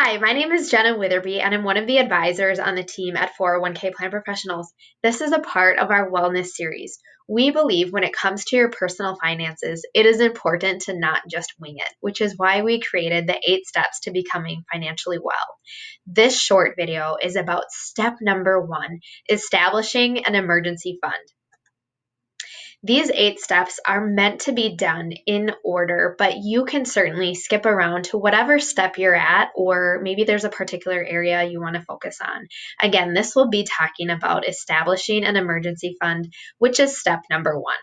Hi, my name is Jenna Witherbee, and I'm one of the advisors on the team at 401k Plan Professionals. This is a part of our wellness series. We believe when it comes to your personal finances, it is important to not just wing it, which is why we created the 8 steps to becoming financially well. This short video is about step number 1, establishing an emergency fund. These 8 steps are meant to be done in order, but you can certainly skip around to whatever step you're at, or maybe there's a particular area you want to focus on. Again, this will be talking about establishing an emergency fund, which is step number 1.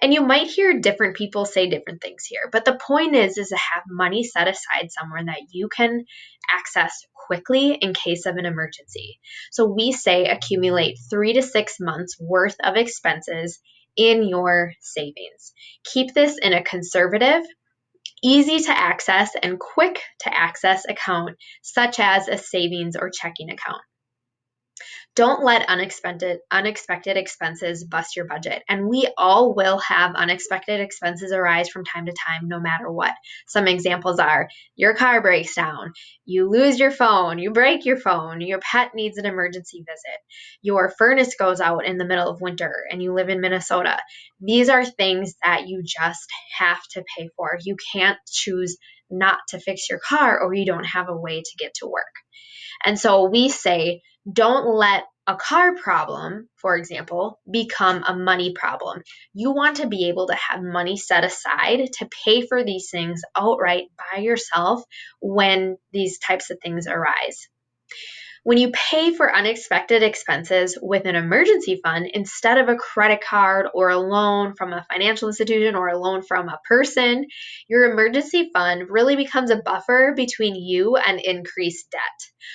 And you might hear different people say different things here, but the point is to have money set aside somewhere that you can access quickly in case of an emergency. So we say accumulate 3 to 6 months worth of expenses in your savings. Keep this in a conservative, easy to access, and quick to access account, such as a savings or checking account. Don't let unexpected expenses bust your budget. And we all will have unexpected expenses arise from time to time, no matter what. Some examples are your car breaks down, you lose your phone, you break your phone, your pet needs an emergency visit, your furnace goes out in the middle of winter and you live in Minnesota. These are things that you just have to pay for. You can't choose not to fix your car, or you don't have a way to get to work. And so we say, don't let a car problem, for example, become a money problem. You want to be able to have money set aside to pay for these things outright by yourself when these types of things arise. When you pay for unexpected expenses with an emergency fund instead of a credit card or a loan from a financial institution or a loan from a person, your emergency fund really becomes a buffer between you and increased debt.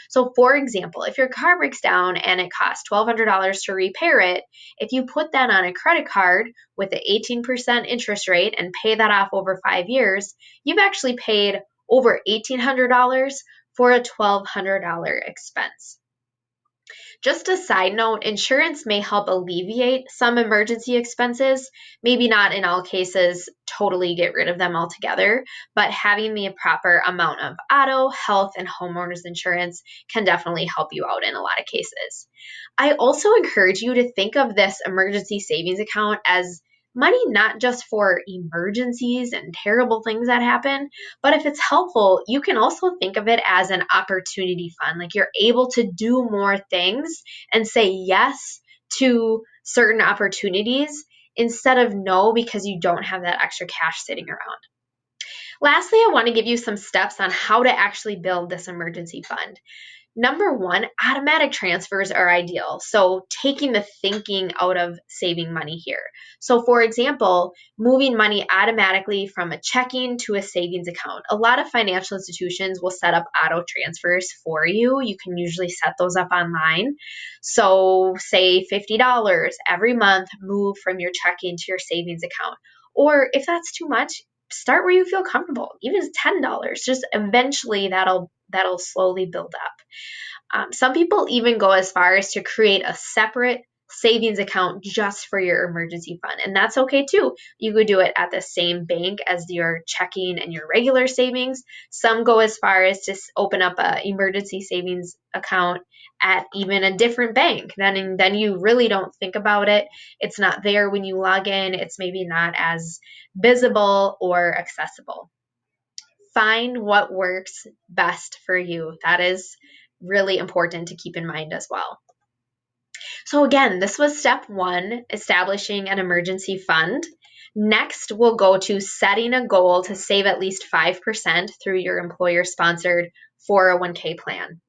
So for example, if your car breaks down and it costs $1,200 to repair it, if you put that on a credit card with an 18% interest rate and pay that off over 5 years, you've actually paid over $1,800 for a $1,200 expense. Just a side note, insurance may help alleviate some emergency expenses, maybe not in all cases totally get rid of them altogether, but having the proper amount of auto, health, and homeowners insurance can definitely help you out in a lot of cases. I also encourage you to think of this emergency savings account as money not just for emergencies and terrible things that happen, but if it's helpful, you can also think of it as an opportunity fund. Like you're able to do more things and say yes to certain opportunities instead of no because you don't have that extra cash sitting around. Lastly, I want to give you some steps on how to actually build this emergency fund. Number 1, automatic transfers are ideal. So taking the thinking out of saving money here. So for example, moving money automatically from a checking to a savings account. A lot of financial institutions will set up auto transfers for you. You can usually set those up online. So say $50 every month, move from your checking to your savings account. Or if that's too much, start where you feel comfortable. Even $10, just eventually that'll slowly build up. Some people even go as far as to create a separate savings account just for your emergency fund, and that's okay too. You could do it at the same bank as your checking and your regular savings. Some go as far as to open up an emergency savings account at even a different bank. Then you really don't think about it. It's not there when you log in. It's maybe not as visible or accessible. Find what works best for you. That is really important to keep in mind as well. So again, this was step 1, establishing an emergency fund. Next, we'll go to setting a goal to save at least 5% through your employer-sponsored 401k plan.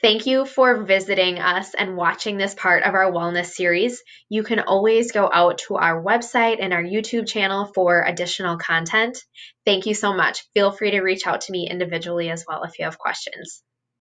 Thank you for visiting us and watching this part of our wellness series. You can always go out to our website and our YouTube channel for additional content. Thank you so much. Feel free to reach out to me individually as well if you have questions.